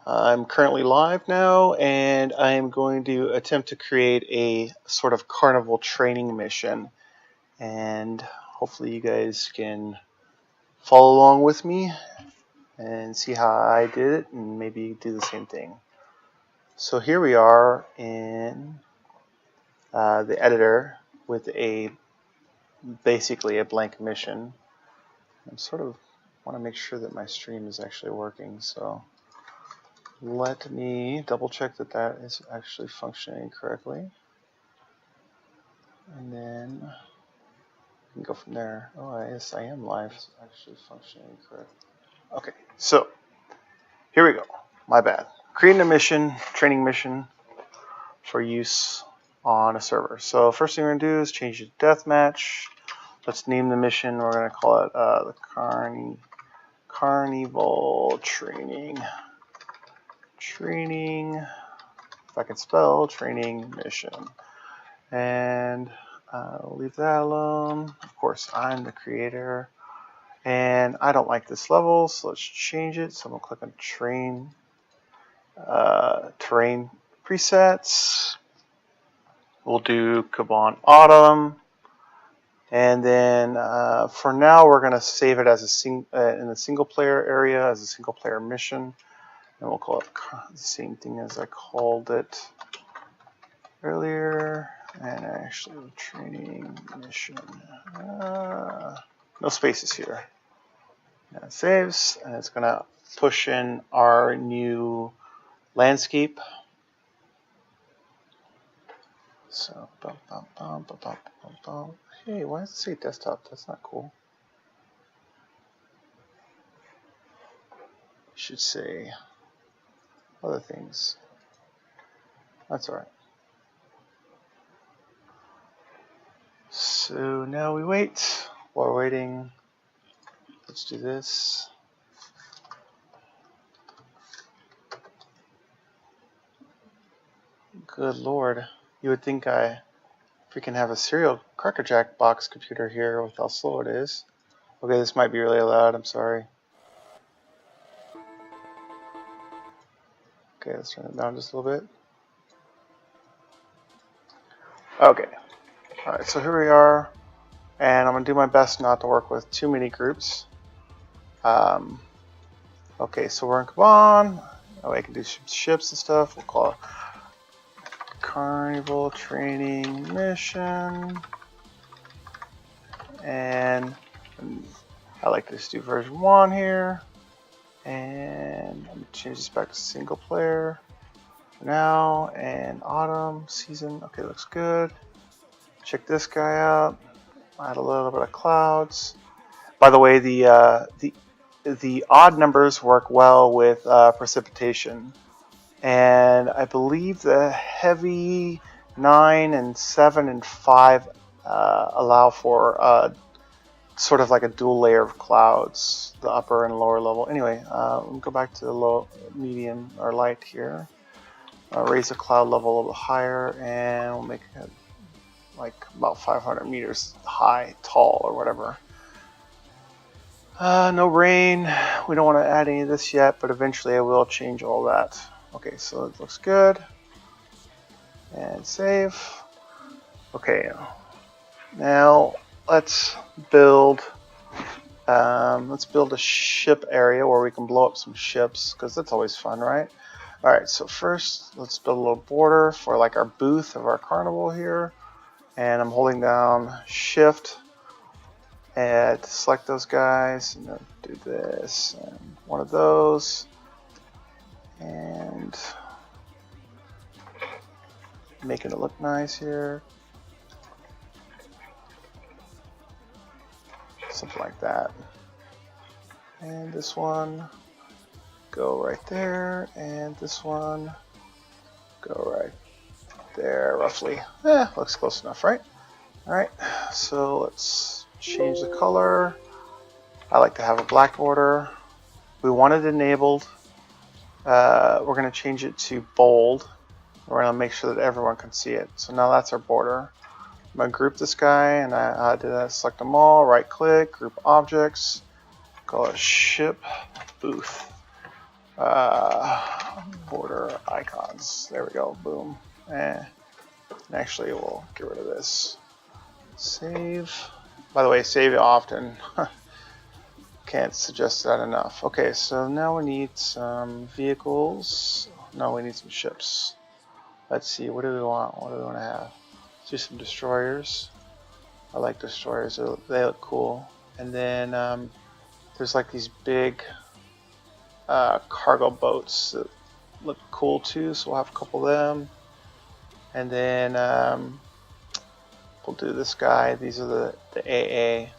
I'm currently live now, and I am going to attempt to create a sort of carnival training mission, and hopefully you guys can follow along with me and see how I did it and maybe do the same thing. So here we are in the editor with basically a blank mission. I sort of want to make sure that my stream is actually working, so let me double check that that is actually functioning correctly, and then we can go from there. Oh, yes, I am live. It's actually functioning correctly. Okay, so here we go. My bad. Creating a mission, training mission for use on a server. So first thing we're going to do is change it to deathmatch. Let's name the mission. We're going to call it the Carnival Training, if I can spell, training mission. And we'll leave that alone. Of course, I'm the creator. And I don't like this level, so let's change it. So I'm going to click on terrain presets. We'll do Cabana Autumn. And then for now, we're going to save it as in the single player area as a single player mission. And we'll call it the same thing as I called it earlier. And actually, training mission. No spaces here. And it saves, and it's going to push in our new landscape. So, hey, why does it say desktop? That's not cool. It should say other things. That's alright. So now we wait. While we're waiting, let's do this. Good lord. You would think I freaking have a serial Cracker Jack box computer here with how slow it is. Okay, this might be really loud. I'm sorry. Okay, let's turn it down just a little bit. Okay. Alright, so here we are. And I'm going to do my best not to work with too many groups. Okay, so we're in Cabana. Oh, I can do ships and stuff. We'll call it Carnival Training Mission. And I like to just do version 1 here. And I'm going to change this back to single player for now. And autumn, season. Okay, looks good. Check this guy out. Add a little bit of clouds. By the way, the odd numbers work well with precipitation, and I believe the heavy 9 and 7 and 5 allow for sort of like a dual layer of clouds, the upper and lower level. Anyway, we'll go back to the low, medium, or light here. Raise the cloud level a little higher, and we'll make it like about 500 meters high, tall, or whatever. No rain. We don't want to add any of this yet, but eventually I will change all that. Okay, so it looks good. And save. Okay, now let's build a ship area where we can blow up some ships, because that's always fun, right? Alright, so first let's build a little border for like our booth of our carnival here. And I'm holding down Shift and select those guys, and then do this and one of those, and making it look nice here, something like that. And this one go right there, and this one go right there, roughly. Looks close enough, right? Alright, so let's change the color. I like to have a black border. We want it enabled. We're going to change it to bold. We're going to make sure that everyone can see it. So now that's our border. I'm going to group this guy, and I did that. Select them all, right click, group objects, call it ship booth. happens. There we go, boom. And actually we'll get rid of this. Save. By the way, save it often. Can't suggest that enough. Okay, so now we need some vehicles. No, we need some ships. Let's see, what do we want? What do we want to have? Let's do some destroyers. I like destroyers, they look cool. And then there's like these big cargo boats that look cool too, so we'll have a couple of them. And then we'll do this guy. These are the AA.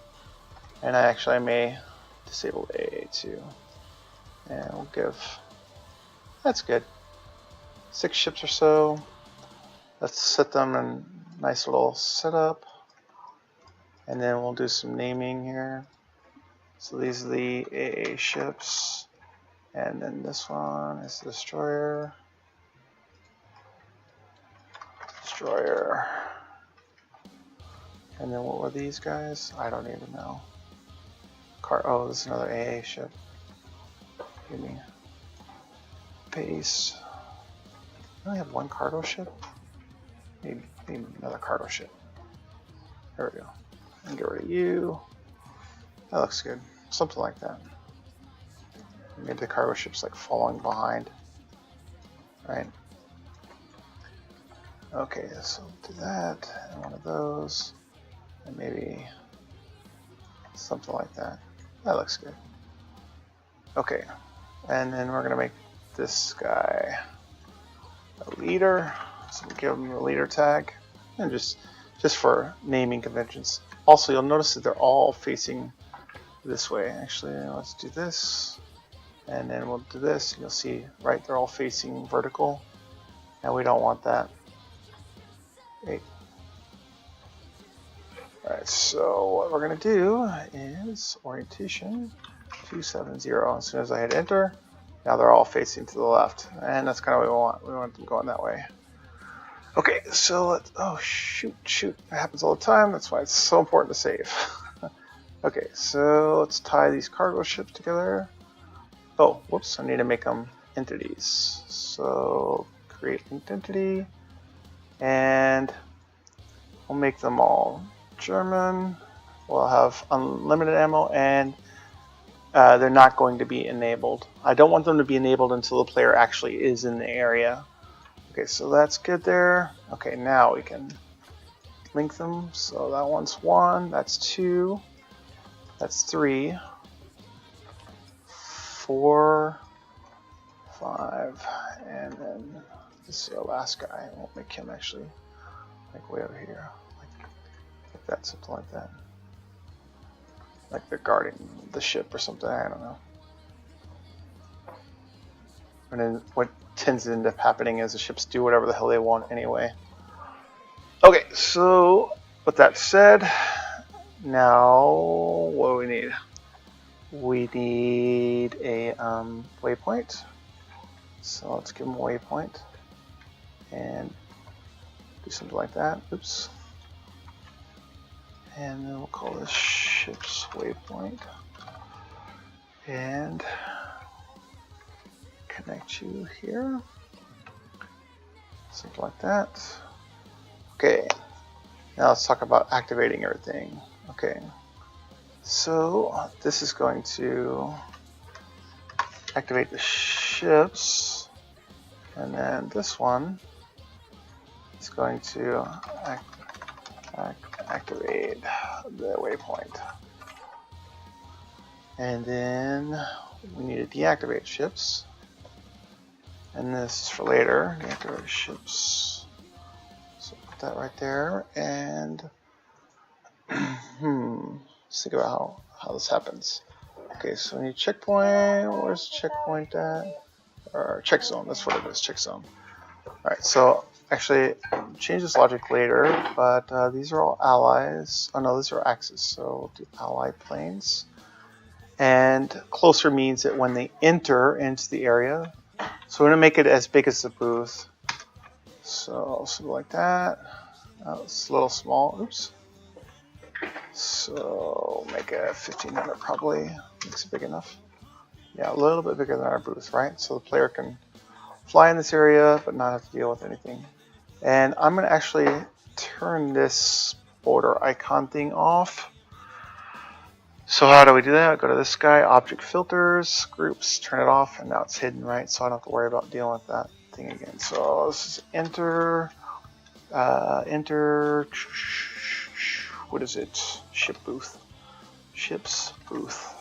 And I may disable the AA too. And we'll give, that's good, 6 ships or so. Let's set them in nice little setup. And then we'll do some naming here. So these are the AA ships. And then this one is the destroyer. Destroyer. And then what were these guys? I don't even know. Oh, this is another AA ship. Give me base. I only have one cargo ship. Maybe another cargo ship. There we go. And get rid of you. That looks good. Something like that. Maybe the cargo ship's like falling behind. Right? Okay, so do that. And one of those. And maybe something like that. That looks good. Okay. And then we're going to make this guy a leader. So we'll give him a leader tag. And just for naming conventions. Also, you'll notice that they're all facing this way. Actually, let's do this. And then we'll do this. And you'll see, right, they're all facing vertical. And we don't want that. Okay. Alright, so what we're going to do is orientation 270. As soon as I hit enter, now they're all facing to the left. And that's kind of what we want. We want them going that way. Okay, so let's, oh shoot, that happens all the time. That's why it's so important to save. Okay, so let's tie these cargo ships together. Oh, whoops, I need to make them entities. So create linked entity, and we'll make them all German. We'll have unlimited ammo, and they're not going to be enabled. I don't want them to be enabled until the player actually is in the area. Okay, so that's good there. Okay, now we can link them. So that one's 1, that's 2, that's 3, 4, 5, and then this is our last guy. We'll make him actually like way over here, like that, something like that. Like they're guarding the ship or something, I don't know. And then what tends to end up happening is the ships do whatever the hell they want anyway. Okay, so with that said, now what do we need? We need a waypoint. So let's give them a waypoint and do something like that. Oops. And then we'll call this ship's waypoint. And connect you here. Something like that. Okay. Now let's talk about activating everything. Okay. So this is going to activate the ships, and then this one is going to activate the waypoint. And then we need to deactivate ships, and this is for later. Deactivate ships. So put that right there, and let's think about how this happens. Okay, so we need checkpoint. Where's checkpoint at? Or check zone, that's what it is, check zone. Alright, so actually change this logic later, but these are all allies. Oh no, these are axes, so we'll do ally planes. And closer means that when they enter into the area, so we're going to make it as big as the booth. So something like that. Oh, it's a little small, oops. So make it 1500 probably, makes it big enough. Yeah, a little bit bigger than our booth, right? So the player can fly in this area, but not have to deal with anything. And I'm going to actually turn this border icon thing off. So how do we do that? Go to this guy, object filters, groups, turn it off, and now it's hidden, right? So I don't have to worry about dealing with that thing again. So this is enter, what is it? Ship booth. Ships booth.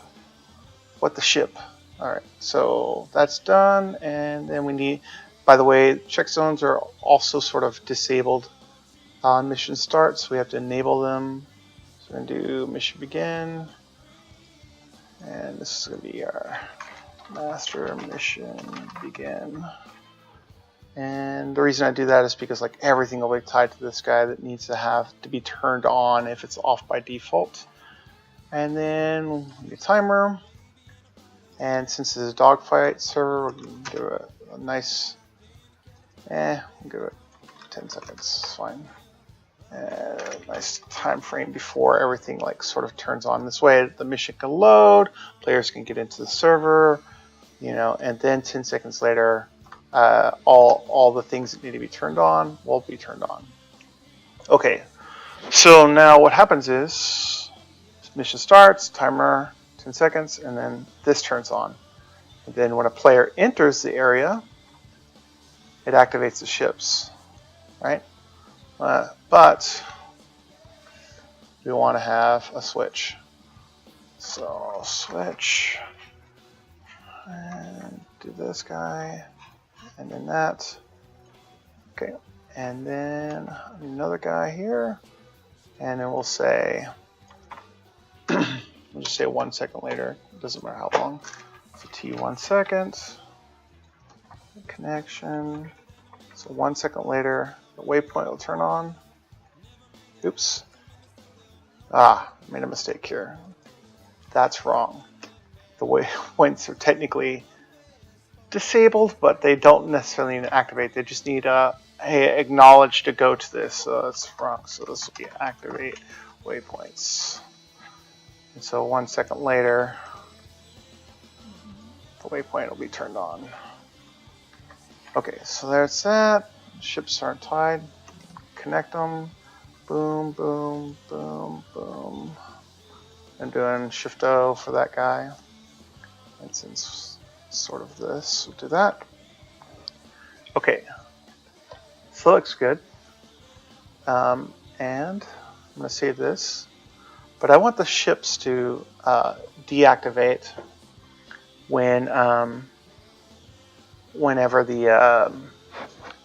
What the ship? All right, so that's done, and then we need, by the way, check zones are also sort of disabled on mission start, so we have to enable them. So we're gonna do mission begin, and this is gonna be our master mission begin. And the reason I do that is because like everything will be tied to this guy that needs to have to be turned on if it's off by default. And then the timer. And since it's a dogfight server, we're going to do a nice, we'll give it 10 seconds, it's fine. Nice time frame before everything like sort of turns on. This way the mission can load, players can get into the server, you know, and then 10 seconds later, all the things that need to be turned on will be turned on. Okay, so now what happens is, mission starts, timer, 10 seconds, and then this turns on. And then when a player enters the area, it activates the ships, right? But we want to have a switch. So switch, and do this guy, and then that. Okay, and then another guy here, and then we'll say, we'll just say 1 second later. It doesn't matter how long. So T 1 second. Connection. So 1 second later, the waypoint will turn on. Oops. Made a mistake here. That's wrong. The waypoints are technically disabled, but they don't necessarily need to activate. They just need hey, acknowledge to go to this. So that's wrong. So this will be activate waypoints. And so 1 second later, the waypoint will be turned on. Okay, so there's that. Ships aren't tied. Connect them. Boom, boom, boom, boom. I'm doing Shift O for that guy. And since sort of this, we'll do that. Okay, so it looks good. And I'm going to save this. But I want the ships to deactivate when whenever the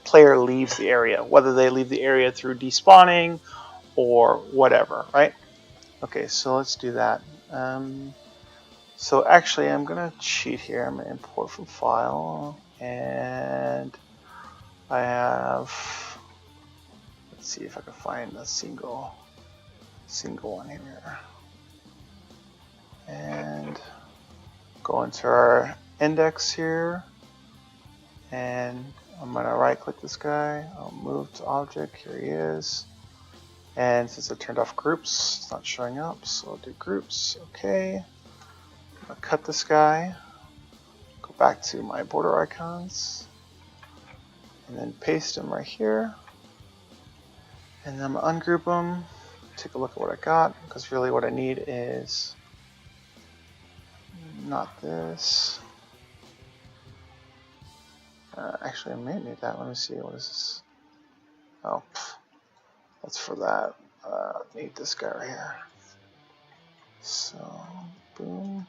player leaves the area, whether they leave the area through despawning or whatever, right? Okay, so let's do that. So actually, I'm gonna cheat here. I'm gonna import from file, and I have. Let's see if I can find a single one here, and go into our index here. And I'm going to right click this guy, I'll move to object, here he is. And since I turned off groups, it's not showing up, so I'll do groups, okay. I'm going to cut this guy, go back to my border icons, and then paste him right here. And then I'm going to ungroup them, take a look at what I got, because really what I need is not this. Actually, I may need that. Let me see. What is this? Oh, that's for that. I need this guy right here. So, boom.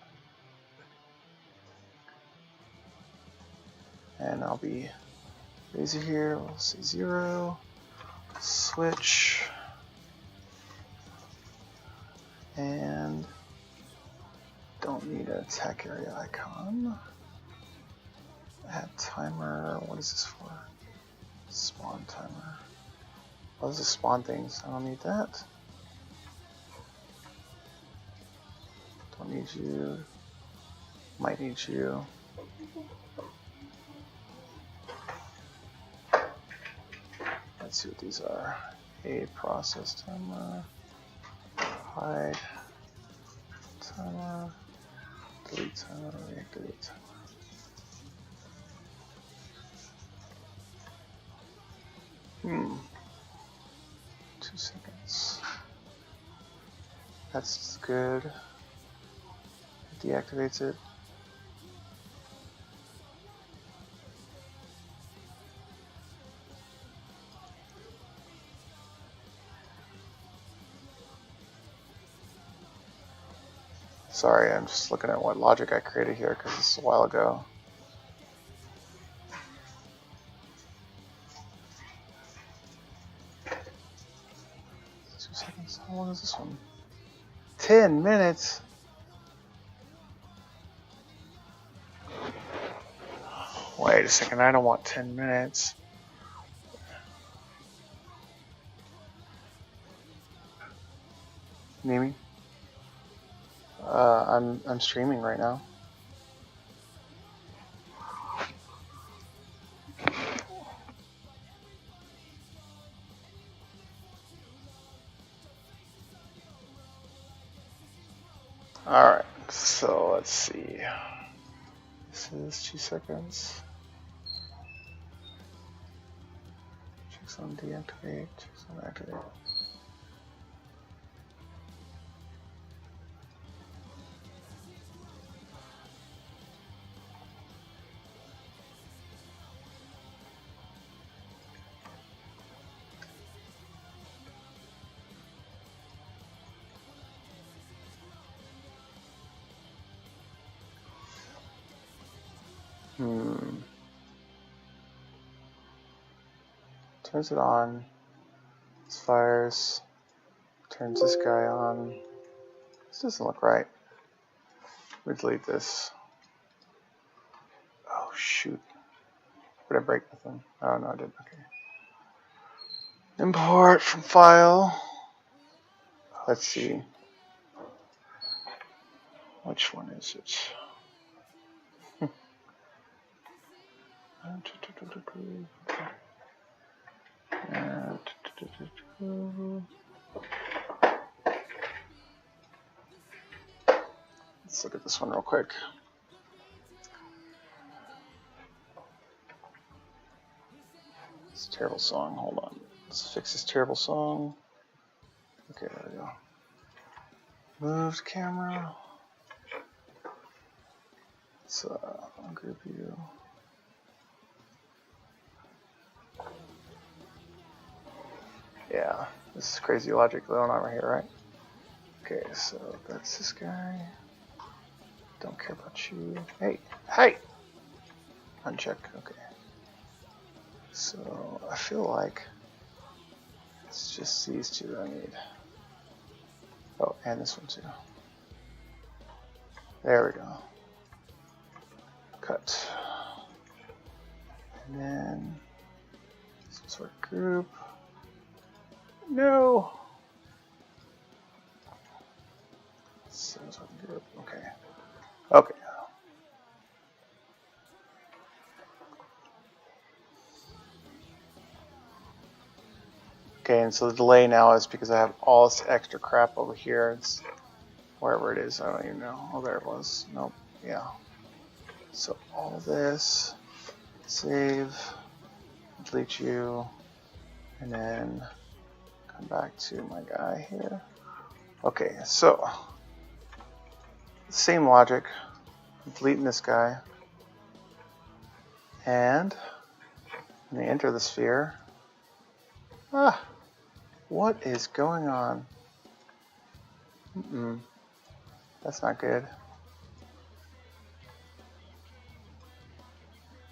And I'll be lazy here. We'll say 0. Switch. And don't need an attack area icon. Add timer, what is this for? Spawn timer. Oh, this is spawn things, I don't need that. Don't need you. Might need you. Let's see what these are. A process timer. Hide. Timer. Delete timer. Reactivate timer. 2 seconds. That's good. It deactivates it. Sorry, I'm just looking at what logic I created here because this is a while ago. How long is this one? 10 minutes? Wait a second, I don't want 10 minutes. Mimi? I'm streaming right now. Alright, so let's see. This is 2 seconds. Checks on deactivate, checks on activate. Turns it on. This fires. Turns this guy on. This doesn't look right. Let me delete this. Oh shoot. Did I break nothing? Oh no, I didn't. Okay. Import from file. Let's see. Which one is it? Let's look at this one real quick. It's a terrible song. Hold on. Let's fix this terrible song. Okay, there we go. Moved camera. Let's group view. Yeah, this is crazy logic going on right here, right? Okay, so that's this guy. Don't care about you. Hey, hey! Uncheck, okay. So I feel like it's just these two that I need. Oh, and this one too. There we go. Cut. And then some sort of group. No! Some sort of group, okay. Okay. Okay, and so the delay now is because I have all this extra crap over here. It's wherever it is, I don't even know. Oh, there it was. Nope. Yeah. So all this, save, delete you, and then come back to my guy here. Okay, so same logic. Deleting this guy, and when they enter the sphere. Ah, what is going on? That's not good.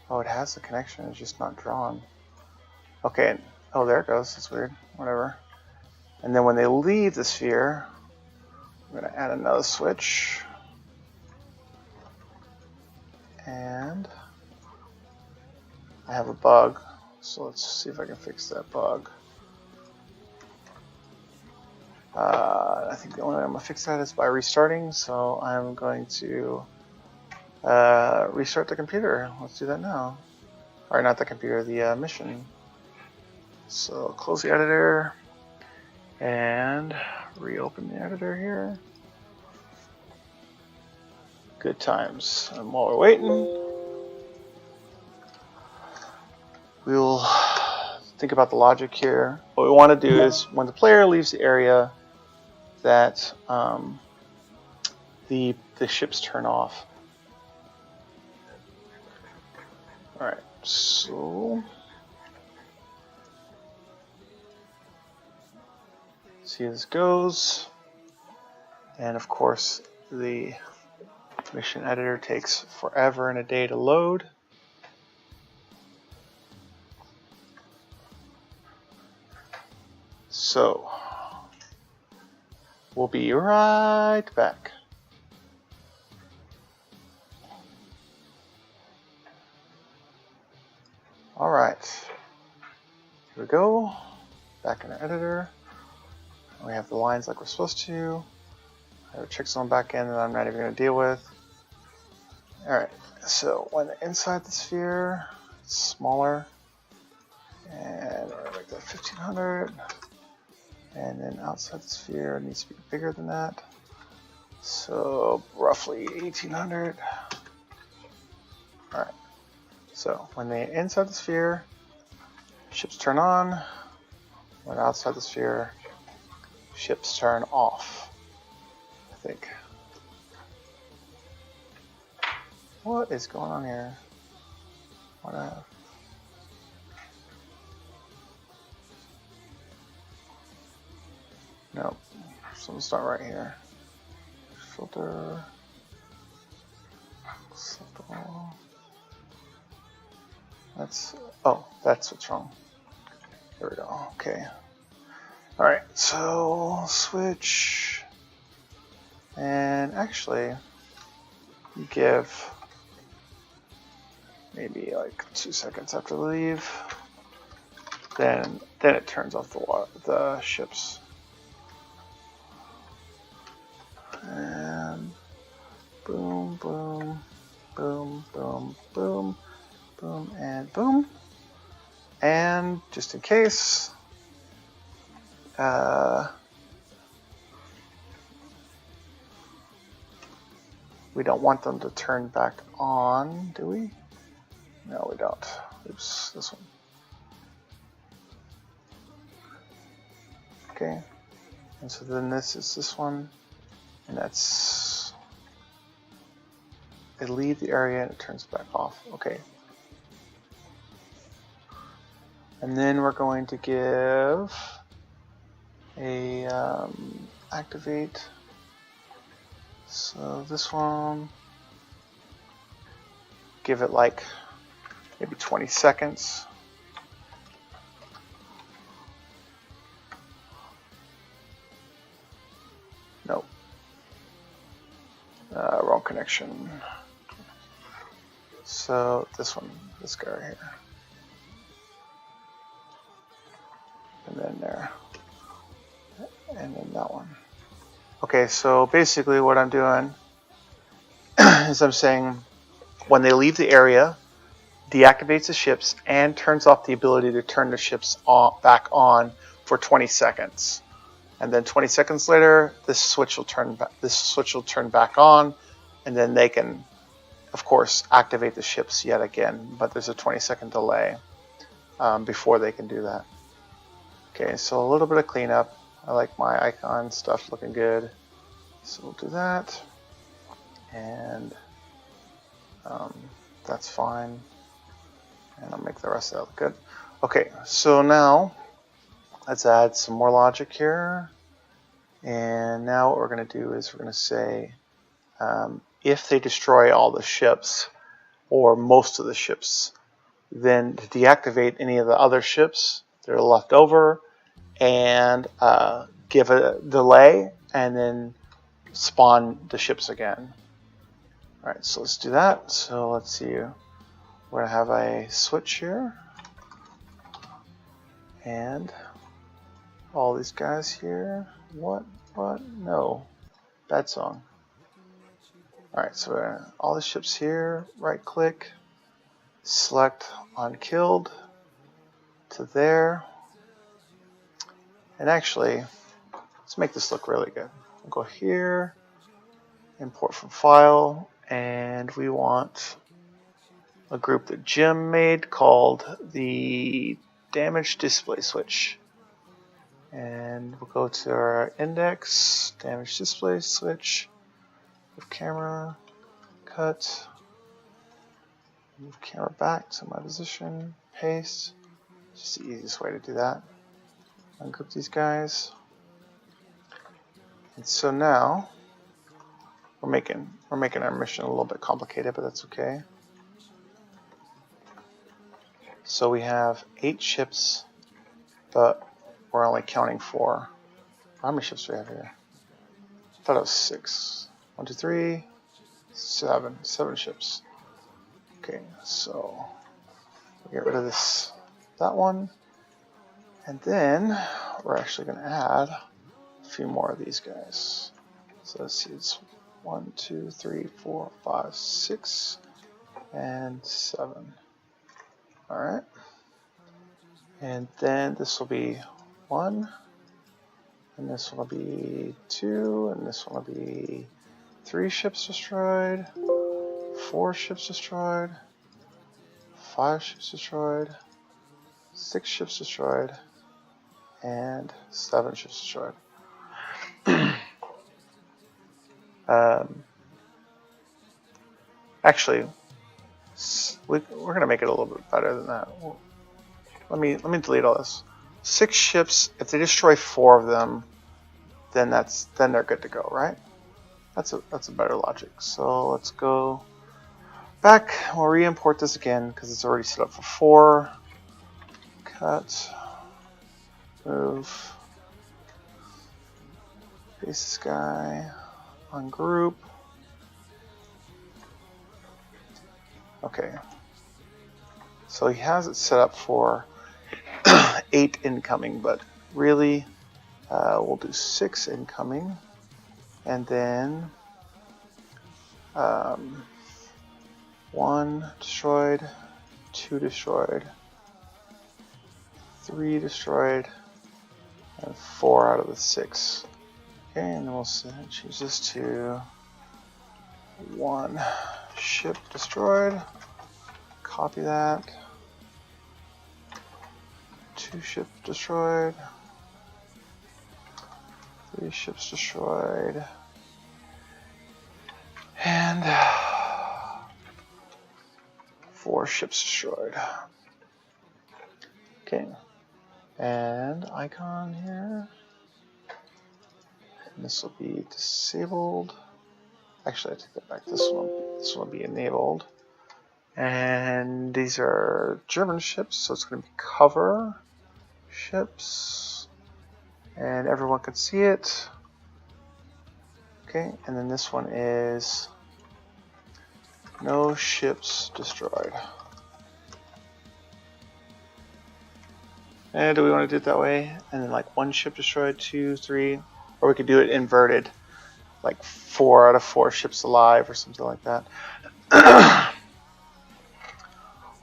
Oh, it has the connection, it's just not drawn. Okay, oh, there it goes. That's weird. Whatever. And then when they leave the sphere, I'm going to add another switch. And I have a bug, so let's see if I can fix that bug. I think the only way I'm going to fix that is by restarting, so I'm going to restart the computer. Let's do that now. Or not the computer, the mission. So close the editor and reopen the editor here. Good times. And while we're waiting, we will think about the logic here. What we want to do is when the player leaves the area, that the ships turn off. All right, so see how this goes, and of course the mission editor takes forever and a day to load. So we'll be right back. All right, here we go. Back in our editor. We have the lines like we're supposed to. I have a check zone back in that I'm not even going to deal with. Alright, so when inside the sphere, it's smaller. And we're going to make that 1500. And then outside the sphere, it needs to be bigger than that. So roughly 1800. Alright, so when they're inside the sphere, ships turn on. When outside the sphere, ships turn off. I think. What is going on here? What I have? Nope. Something's not right here. Filter. That's. Oh, that's what's wrong. There we go. Okay. Alright, so switch. And actually, give maybe like 2 seconds after leave. Then it turns off the ships. And boom, boom, boom, boom, boom, boom, and boom. And just in case, we don't want them to turn back on, do we? No, we don't. Oops, this one. Okay, and so then this is this one, and that's, they leave the area and it turns back off. Okay. And then we're going to give a activate. So this one, give it like maybe 20 seconds. Nope. Wrong connection. So this one, this guy right here. And then there. And then that one. Okay, so basically what I'm doing is I'm saying when they leave the area, deactivates the ships and turns off the ability to turn the ships back on for 20 seconds. And then 20 seconds later, this switch will turn back on, and then they can, of course, activate the ships yet again. But there's a 20-second delay before they can do that. Okay, so a little bit of cleanup. I like my icon stuff looking good. So we'll do that. And that's fine. And I'll make the rest of that look good. Okay, so now let's add some more logic here. And now what we're going to do is we're going to say if they destroy all the ships or most of the ships, then to deactivate any of the other ships that are left over and give a delay and then spawn the ships again. Alright, so let's do that. So let's see. We're going to have a switch here. And all these guys here. What? No. Bad song. Alright, so all the ships here. Right click. Select on killed. To there. And actually, let's make this look really good. We'll go here. Import from file. And we want a group that Jim made called the damage display switch. And we'll go to our index, damage display switch, move camera, cut, move camera back to my position, paste. Just the easiest way to do that. Ungroup these guys. And so now we're making our mission a little bit complicated, but that's okay. So we have 8 ships, but we're only counting 4. How many ships do we have here? I thought it was 6. 1, 2, 3, 7. 7 ships. Okay, so we'll get rid of that one. And then we're actually going to add a few more of these guys. So let's see, it's 1, 2, 3, 4, 5, 6, and 7. Alright. And then this will be 1, and this one will be 2, and this one will be 3 ships destroyed, 4 ships destroyed, 5 ships destroyed, 6 ships destroyed, and 7 ships destroyed. Actually, we're going to make it a little bit better than that. Let me delete all this. 6 ships. If they destroy 4 of them, then they're good to go, right? That's a better logic. So let's go back. We'll re-import this again because it's already set up for 4. Cut. Move. Paste this guy. Ungroup. Okay. So he has it set up for 8 incoming, but really we'll do 6 incoming, and then 1 destroyed, 2 destroyed, 3 destroyed, and 4 out of the 6. Okay, and then we'll change this to 1 ship destroyed. Copy that. 2 ships destroyed. 3 ships destroyed. And 4 ships destroyed. Okay. And icon here. And this will be disabled. Actually, I take that back. This one will be enabled. And these are German ships, so it's going to be cover ships, and everyone can see it. Okay, and then this one is no ships destroyed. And do we want to do it that way? And then like 1 ship destroyed, 2, 3, or we could do it inverted, like 4 out of 4 ships alive or something like that.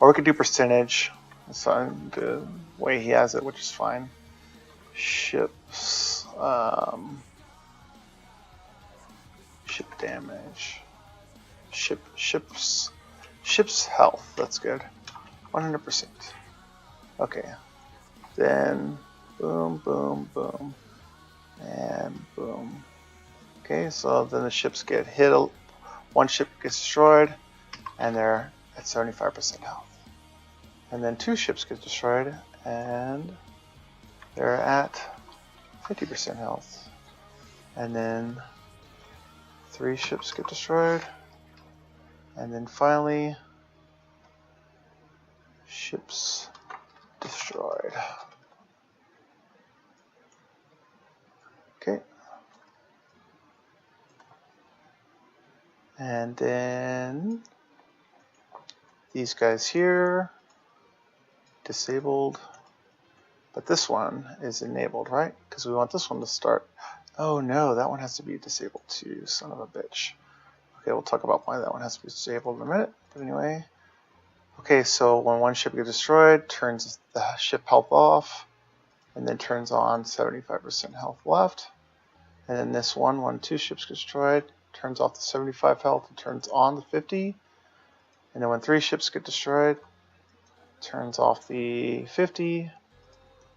Or we could do percentage. That's the way he has it, which is fine. Ships, ship damage, ships health. That's good. 100%. Okay. Then boom, boom, boom, and boom. Okay, so then the ships get hit. 1 ship gets destroyed, and they're at 75% health. And then 2 ships get destroyed, and they're at 50% health. And then 3 ships get destroyed, and then finally ships destroyed. Okay. And then these guys here, disabled, but this one is enabled, right? Because we want this one to start. Oh no, that one has to be disabled too, son of a bitch. Okay, we'll talk about why that one has to be disabled in a minute, but anyway. Okay, so when 1 ship gets destroyed, turns the ship health off, and then turns on 75% health left. And then this one, when 2 ships get destroyed, turns off the 75 health and turns on the 50. And then when 3 ships get destroyed, turns off the 50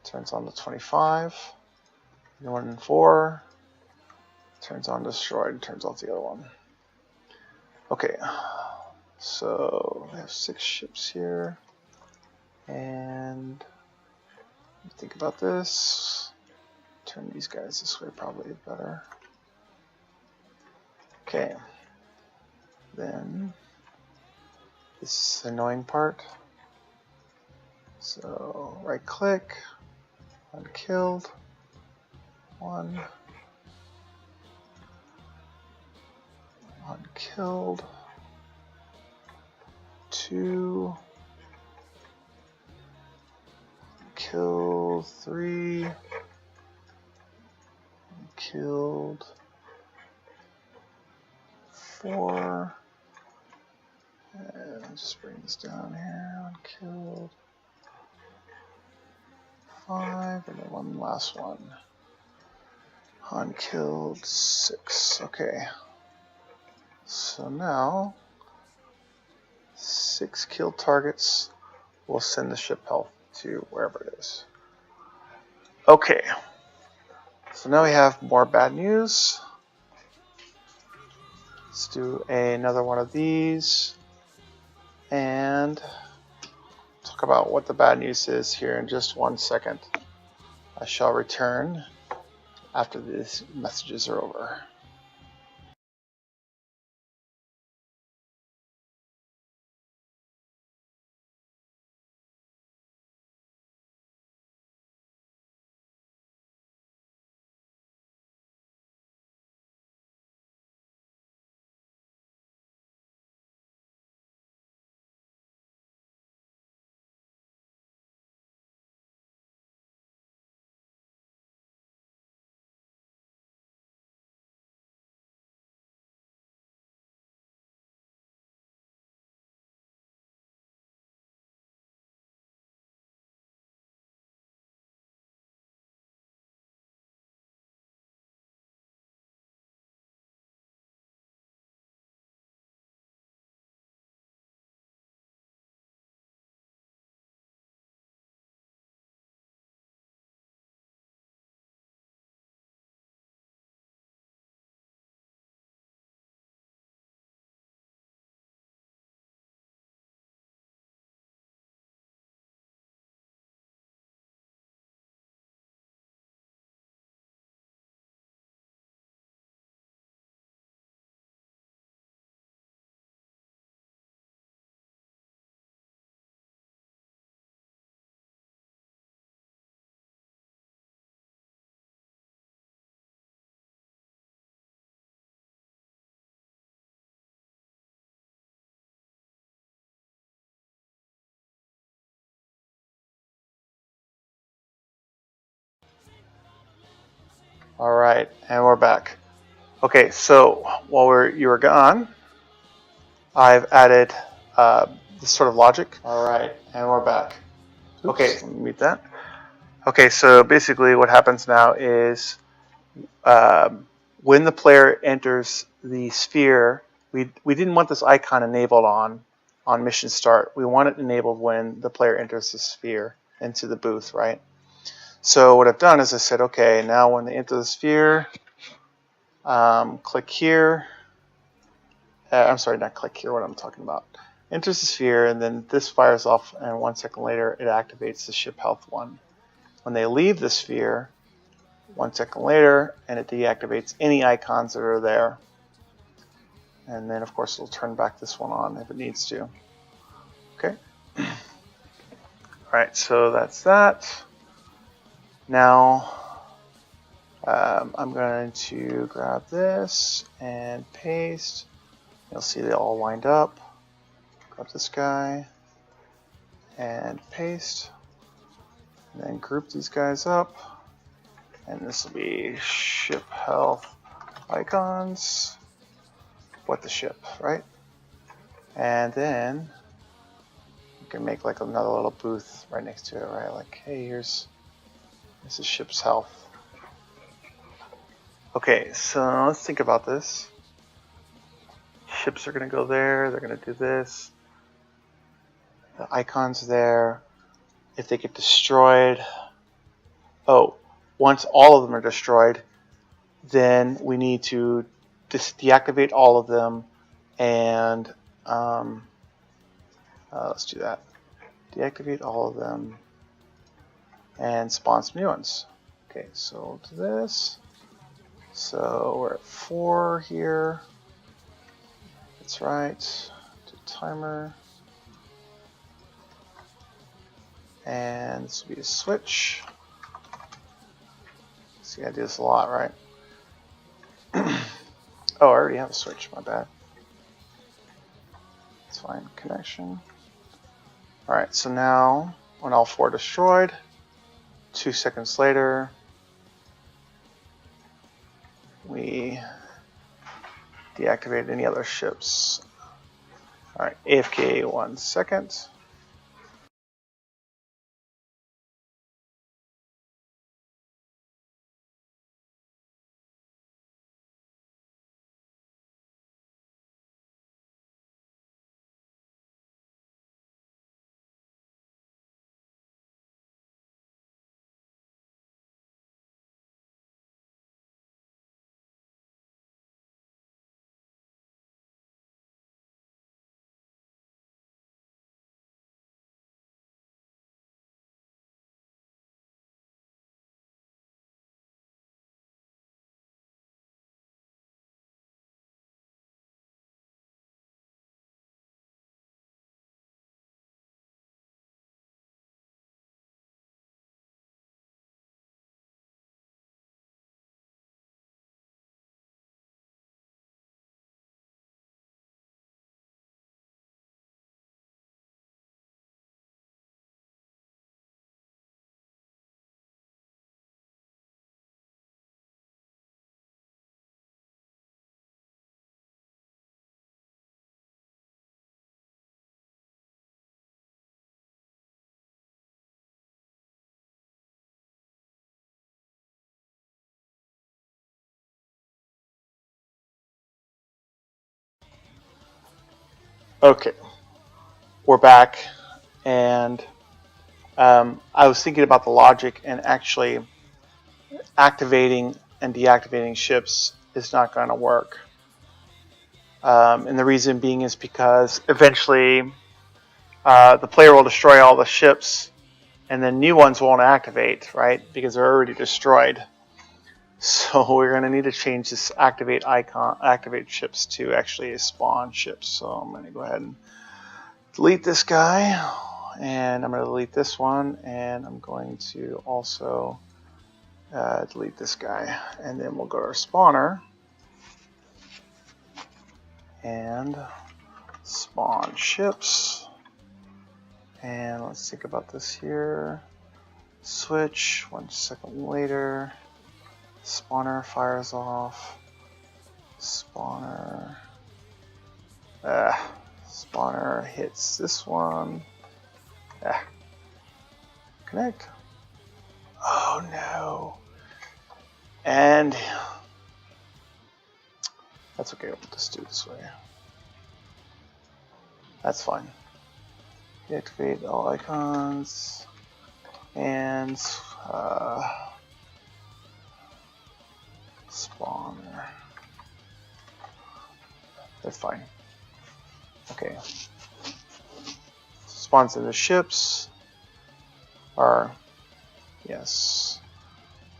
turns on to 25. 1 and 4 turns on destroyed, turns off the other one. Okay, so we have 6 ships here, and think about this. Turn these guys this way, probably better. Okay, then this is the annoying part. So right click, unkilled, 1, unkilled, 2, kill 3, killed 4, and just bring this down here, unkilled 5, and then one last one, unkilled 6. Okay, so now 6 killed targets will send the ship health to wherever it is. Okay, so now we have more bad news. Let's do another one of these and talk about what the bad news is here in just 1 second. I shall return after these messages are over. Alright, and we're back. Okay, so while you were gone, I've added this sort of logic. Alright, and we're back. Oops, okay, let me mute that. Okay, so basically what happens now is when the player enters the sphere, we didn't want this icon enabled on mission start. We want it enabled when the player enters the sphere into the booth, right? So what I've done is I said, okay, now when they enter the sphere, click here. I'm sorry, not click here, what I'm talking about. Enters the sphere, and then this fires off, and 1 second later, it activates the ship health 1. When they leave the sphere, 1 second later, and it deactivates any icons that are there. And then, of course, it'll turn back this one on if it needs to. Okay. Alright, so that's that. Now, I'm going to grab this and paste. You'll see they all lined up. Grab this guy and paste. And then group these guys up. And this will be ship health icons. What the ship, right? And then you can make like another little booth right next to it, right? Like, hey, here's the ship's health. Okay, so let's think about this. Ships are going to go there. They're going to do this. The icon's there. If they get destroyed, oh, once all of them are destroyed, then we need to deactivate all of them, and let's do that. Deactivate all of them and spawn some new ones. Okay, so we'll do this. So we're at 4 here. That's right. Do timer. And this will be a switch. See, I do this a lot, right? Oh, I already have a switch. My bad. It's fine. Connection. Alright, so now when all 4 are destroyed, 2 seconds later, we deactivate any other ships. Alright, AFK 1 second. Okay, we're back, and I was thinking about the logic, and actually activating and deactivating ships is not going to work. And the reason being is because eventually the player will destroy all the ships, and then new ones won't activate, right? Because they're already destroyed. So we're going to need to change this activate icon, activate ships to actually spawn ships. So I'm going to go ahead and delete this guy, and I'm going to delete this one, and I'm going to also delete this guy, and then we'll go to our spawner and spawn ships. And let's think about this here. Switch 1 second later. Spawner fires off. Spawner hits this one. Connect. Oh no. And that's okay, we'll just do it this way. That's fine. Deactivate all icons and spawner. That's fine. Okay. Spawns into ships are yes.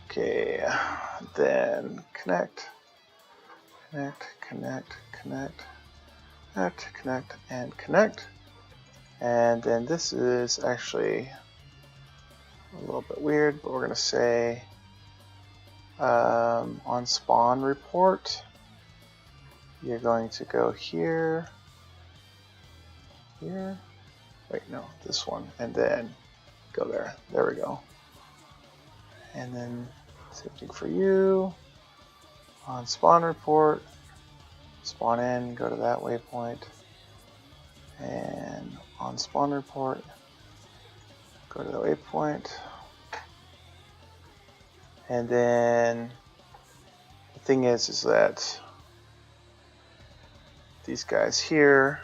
Okay. Then connect, and connect. And then this is actually a little bit weird, but we're going to say on spawn report, you're going to go here, wait, no, this one, and then go there. There we go. And then same thing for you. On spawn report, spawn in, go to that waypoint, and on spawn report, go to the waypoint, and then the thing is that these guys here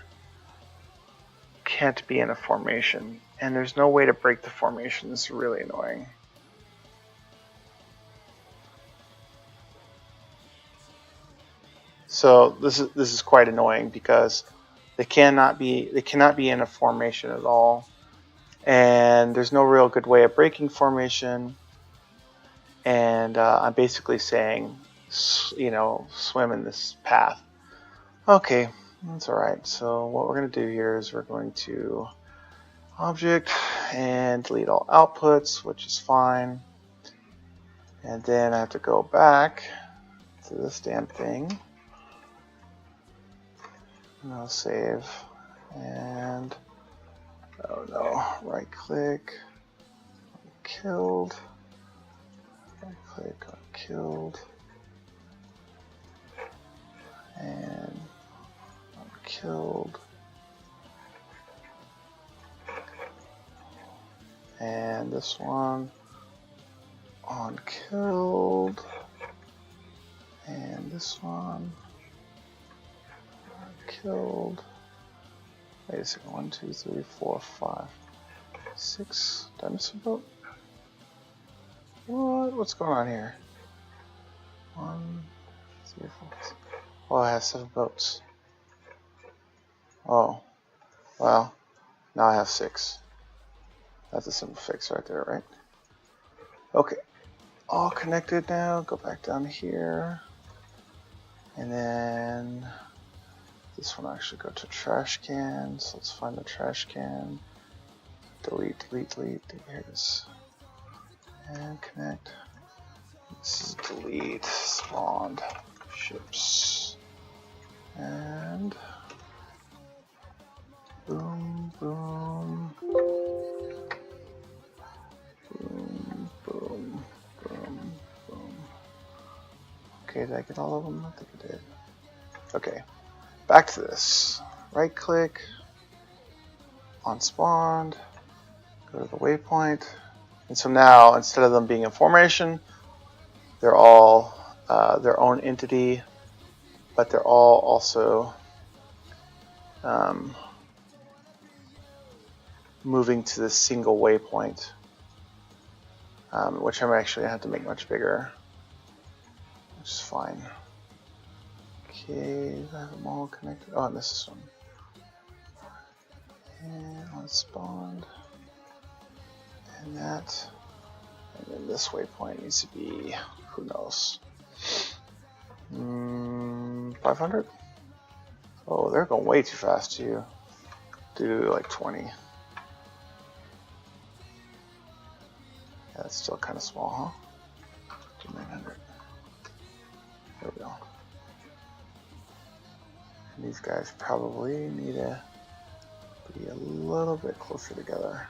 can't be in a formation, and there's no way to break the formation. This is really annoying. So this is quite annoying because they cannot be in a formation at all, and there's no real good way of breaking formation. And I'm basically saying, you know, swim in this path. Okay, that's all right. So what we're going to do here is we're going to object and delete all outputs, which is fine. And then I have to go back to this damn thing. And I'll save. And oh no, right click, killed. Right click on killed. And killed. And this one on killed. And this one on killed. Wait a second. 1, 2, 3, 4, 5, 6. Did I miss a vote? What? What's going on here? 1, 2, 3, 4. Oh, I have 7 votes. Oh, well, now I have 6. That's a simple fix right there, right? Okay, all connected now. Go back down here. And then this one actually go to trash can. So let's find the trash can. Delete, delete, delete. Here it is. And connect. This is delete, spawned, ships. And boom, boom. Boom, boom, boom, boom. Okay, did I get all of them? I think I did. Okay, back to this. Right click on spawned, go to the waypoint. And so now, instead of them being in formation, they're all their own entity, but they're all also moving to this single waypoint, which I'm actually going to have to make much bigger, which is fine. Okay, I have them all connected. Oh, and this is one. And on spawned. And that. And then this waypoint needs to be, who knows, 500? Oh, they're going way too fast to do like 20. Yeah, that's still kind of small, huh? 900. There we go. And these guys probably need to be a little bit closer together.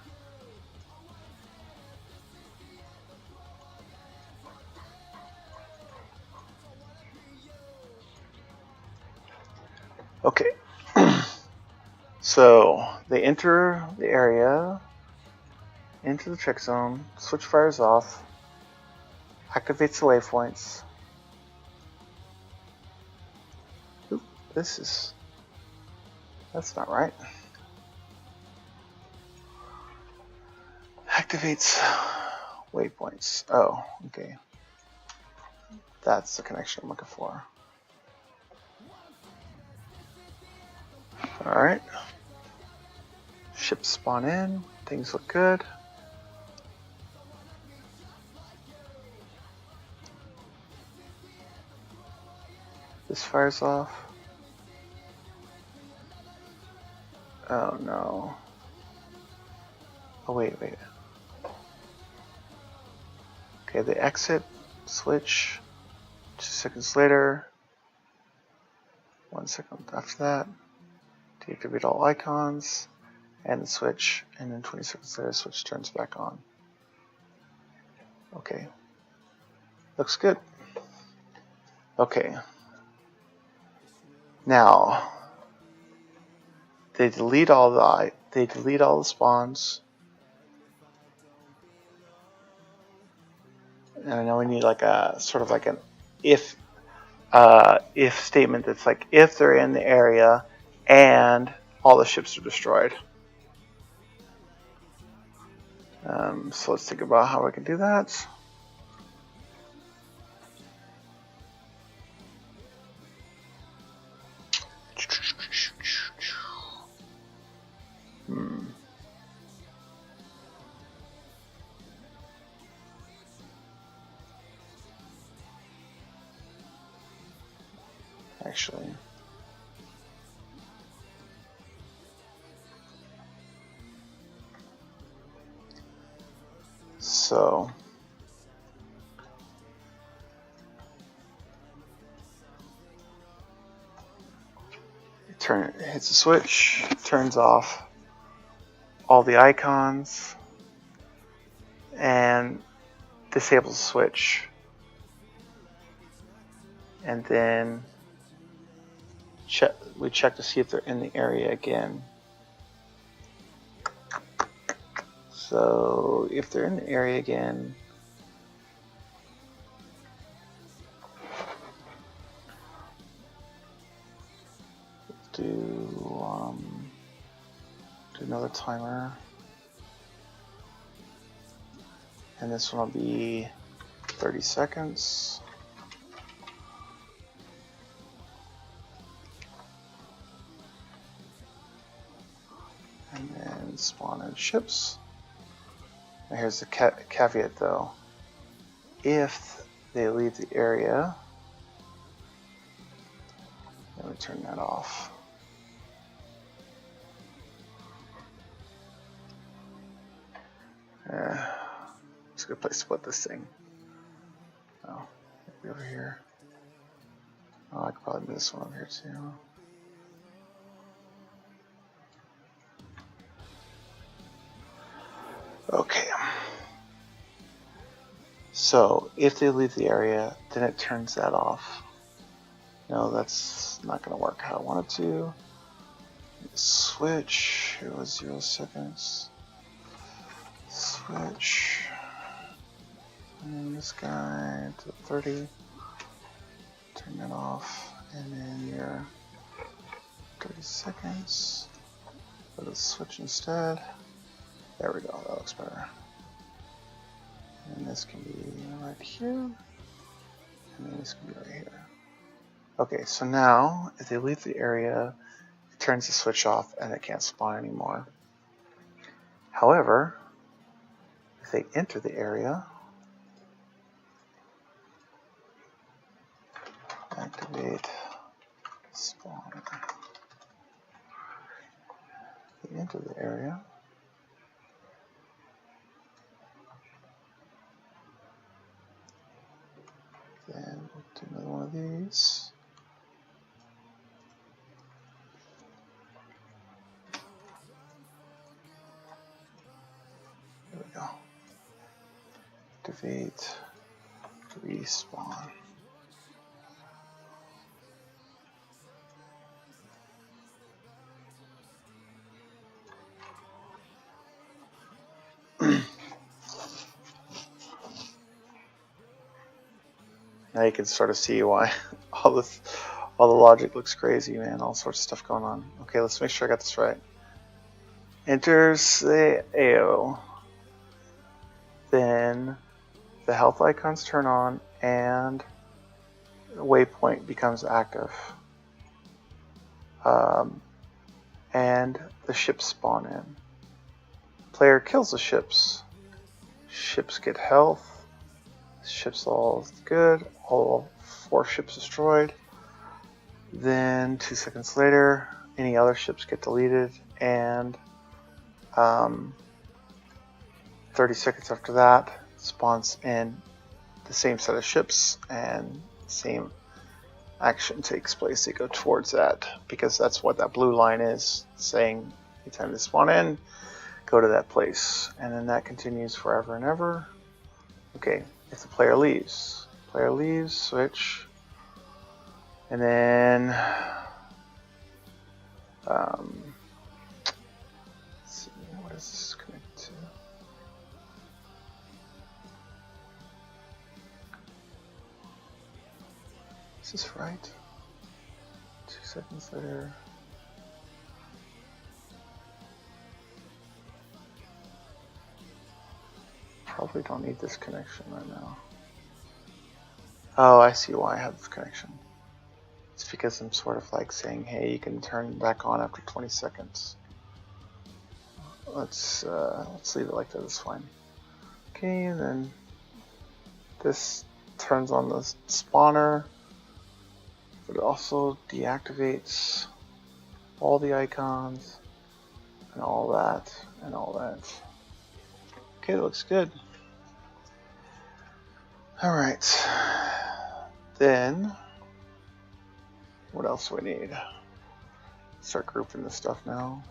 Okay, so they enter the area, into the check zone, switch fires off, activates the waypoints. Oop, that's not right. Activates waypoints. Oh, okay. That's the connection I'm looking for. Alright. Ships spawn in. Things look good. This fires off. Oh no. Oh wait. Okay, they exit, switch. 2 seconds later. 1 second after that. Deactivate all icons. And the switch. And then 20 seconds later, switch turns back on. Okay. Looks good. Okay. Now they delete all the spawns. And I know we need like a sort of like an if statement that's like if they're in the area and all the ships are destroyed. So let's think about how we can do that. actually. So it hits the switch, turns off all the icons, and disables the switch. And then we check to see if they're in the area again. So if they're in the area again, do another timer, and this one will be 30 seconds. And then spawn in ships. Now here's the caveat though. If they leave the area, let me turn that off. It's a good place to put this thing. Oh, maybe over here. Oh, I could probably move this one over here too. Okay. So if they leave the area, then it turns that off. No, that's not going to work how I want it to. Switch. It was 0 seconds. Switch. And then this guy to 30. Turn that off. And then your 30 seconds. Let us switch instead. There we go. That looks better. And this can be right here. And then this can be right here. Okay, so now if they leave the area, it turns the switch off and it can't spawn anymore. However, if they enter the area, activate spawn. If they enter the area, then we'll do another one of these. There we go. Activate, respawn. Now you can sort of see why all the logic looks crazy, man. All sorts of stuff going on. Okay, let's make sure I got this right. Enters the AO. Then the health icons turn on and the waypoint becomes active. And the ships spawn in. Player kills the ships. Ships get health. Ships all good. All 4 ships destroyed. Then 2 seconds later, any other ships get deleted, and 30 seconds after that, spawns in the same set of ships, and the same action takes place. They go towards that, because that's what that blue line is saying. Anytime they spawn in, go to that place, and then that continues forever and ever. Okay, if the player leaves, switch, and then let's see, what is this connected to? Is this right? 2 seconds later. Probably don't need this connection right now. Oh, I see why I have this connection. It's because I'm sort of like saying, hey, you can turn back on after 20 seconds. Let's leave it like that. It's fine. Okay, and then this turns on the spawner. but it also deactivates all the icons and all that and all that. Okay, that looks good. Alright, then what else do we need? Start grouping this stuff now.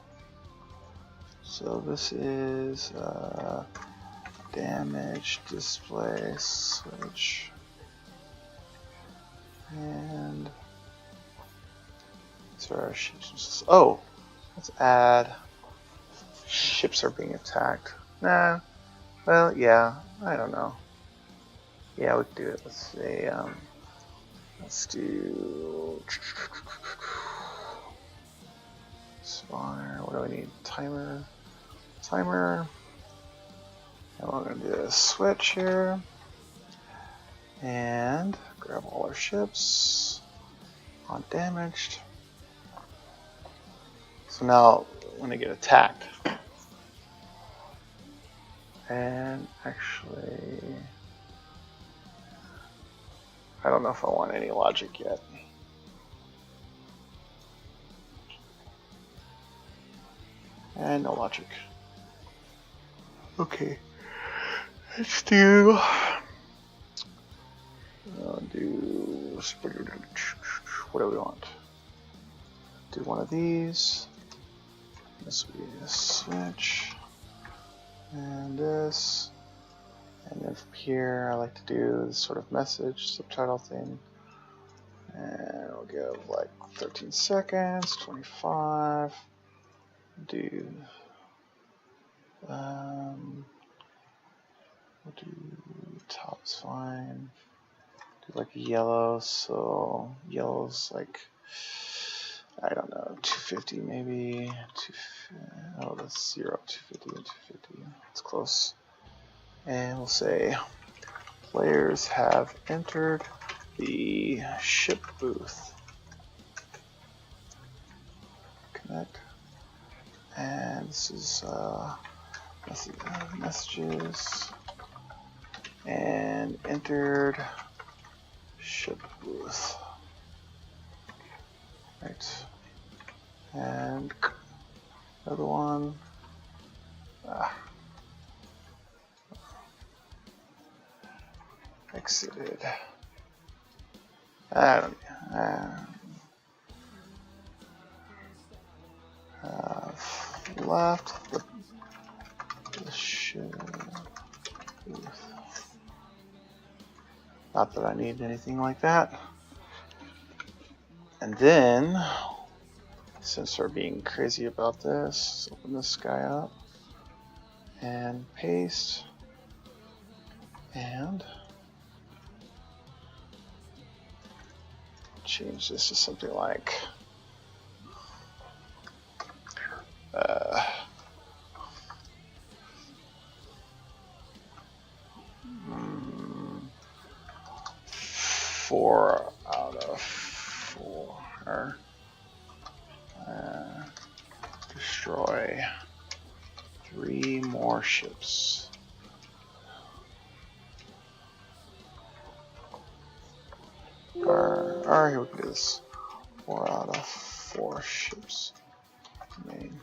So this is damage display switch, and these are our ships. Oh, let's add ships are being attacked. Nah, well, yeah, I don't know. Yeah, we can do it. Let's say, let's do spawner. What do we need? Timer. And we're going to do a switch here. And grab all our ships. Undamaged. So now, when they get attacked. And actually, I don't know if I want any logic yet. And no logic. Okay. Let's do what do we want? Do one of these. This will be a switch. And this. And then from here, I like to do this sort of message subtitle thing. And we'll give like 13 seconds, 25. Do we'll do top's fine. Do like yellow, so yellow's like, I don't know, 250 maybe. Oh, that's 0, 250 and 250. It's close. And we'll say players have entered the ship booth. Connect. And this is messages. And entered ship booth. Right. And another one. Exited. I don't left the ship booth. Not that I need anything like that. And then, since we're being crazy about this, let's open this guy up and paste and change this to something like four out of four. Destroy 3 more ships. Or here we can do this. 4 out of 4 ships remain.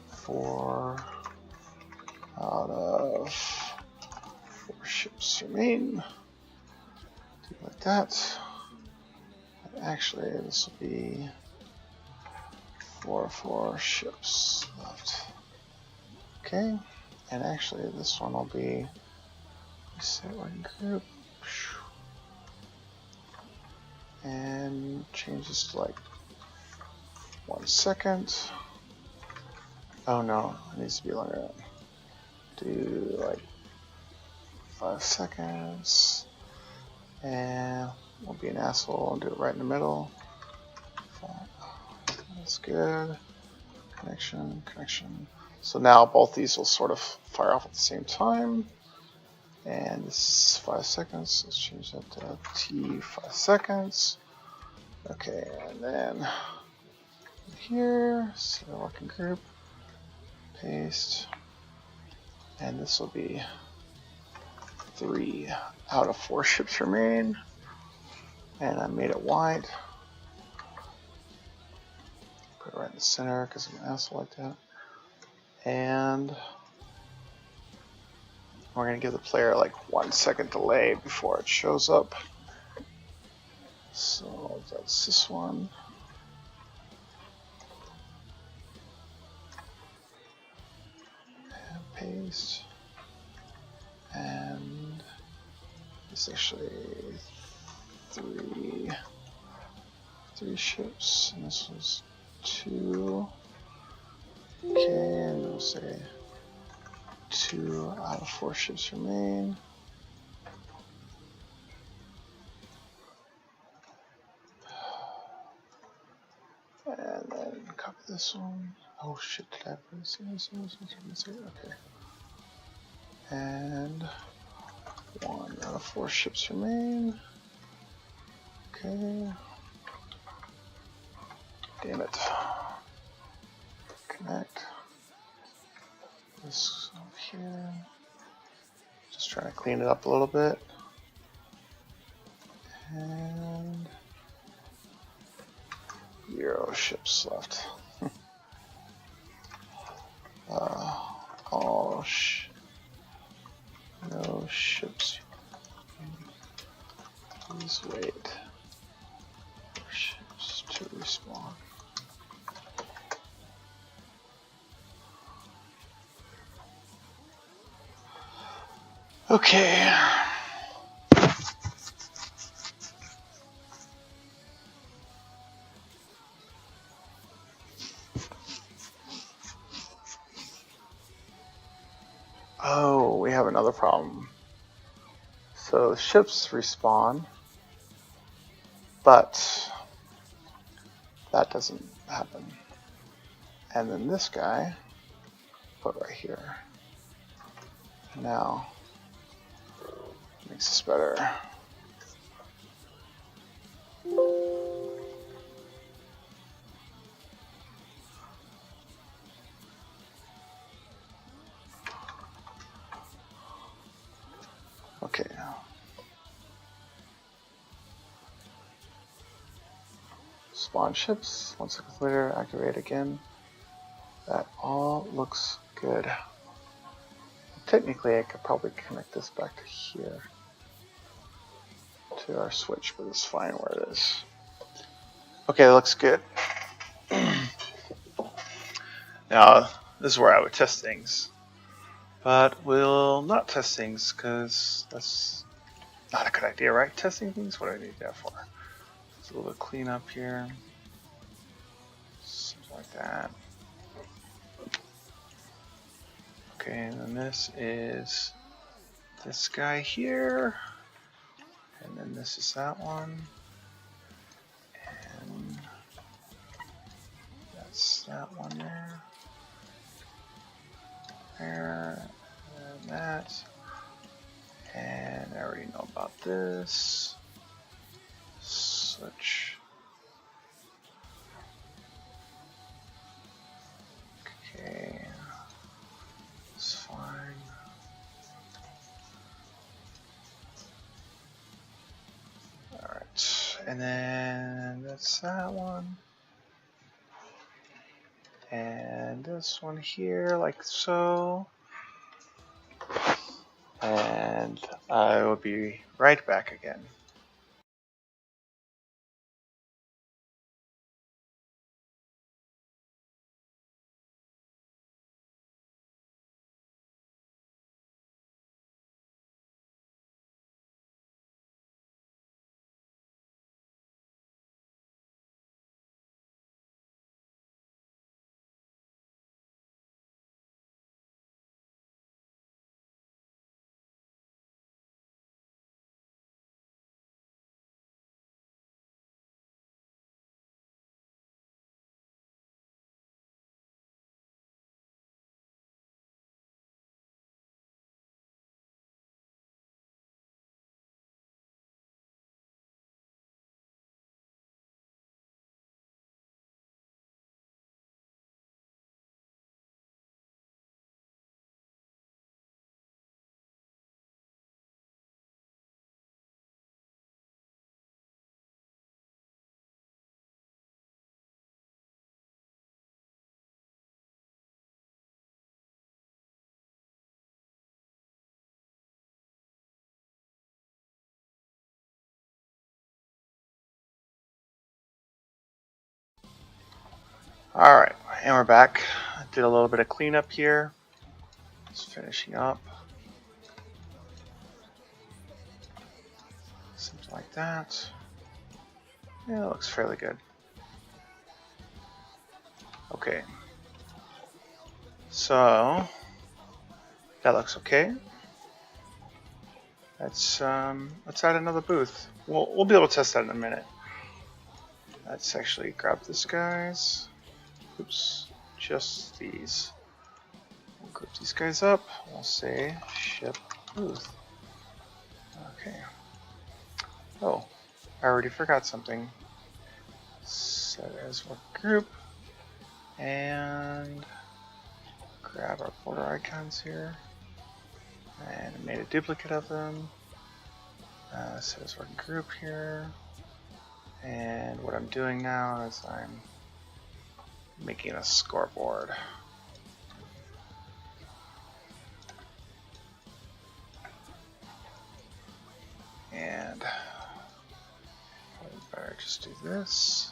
4 out of 4 ships remain. Do it like that. And actually, this will be 4 ships left. Okay, and actually, this one will be set one group and change this to like 1 second. Oh no, it needs to be longer. Do like 5 seconds, and we'll be an asshole and do it right in the middle. That's good. Connection. So now both these will sort of fire off at the same time. And this is 5 seconds. Let's change that to T 5 seconds. Okay, and then here, set a working group, paste, and this will be 3 out of 4 ships remain. And I made it white. Put it right in the center because I'm an asshole like that. And we're going to give the player like 1 second delay before it shows up. So that's this one. And paste. And it's actually three ships, and this was 2. Okay, and we'll say 2 out of 4 ships remain. And then copy this one. Oh shit, did I put this in? Okay. And 1 out of 4 ships remain. Okay. Damn it. Connect. This over here. Just trying to clean it up a little bit. And 0 ships left. No ships. Please wait for ships to respawn. Okay. Oh, we have another problem. So ships respawn, but that doesn't happen. And then this guy, put right here. Now, makes this better. Okay. Spawn ships, 1 second later, activate again. That all looks good. Technically, I could probably connect this back to here, to our switch, but it's fine where it is. Okay, that looks good. Now, this is where I would test things. But we'll not test things, because that's not a good idea, right? Testing things? What do I need that for? Just a little bit of cleanup here. Something like that. Okay, and then this is this guy here. And then this is that one. And that's that one there. There. And that. And I already know about this. Switch. Okay. It's fine. Alright. And then that's that one. And this one here, like so. And I will be right back again. Alright, and we're back. I did a little bit of cleanup here. Just finishing up. Something like that. Yeah, it looks fairly good. Okay. So that looks okay. Let's add another booth. We'll be able to test that in a minute. Let's actually grab this guys. Oops, just these. We'll group these guys up. We'll say ship booth. Okay. Oh, I already forgot something. Set as work group and grab our border icons here and made a duplicate of them. Set as work group here. And what I'm doing now is I'm making a scoreboard. And I better just do this.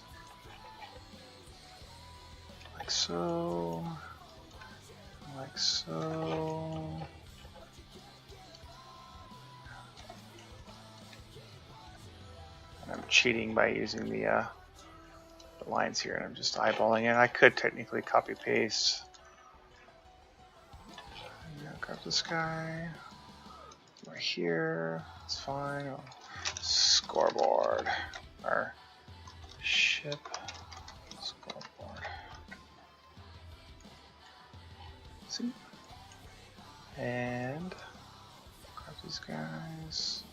Like so. Like so. And I'm cheating by using the lines here, and I'm just eyeballing it. I could technically copy paste. Grab this guy right here. It's fine. Scoreboard or ship scoreboard. See? And grab these guys.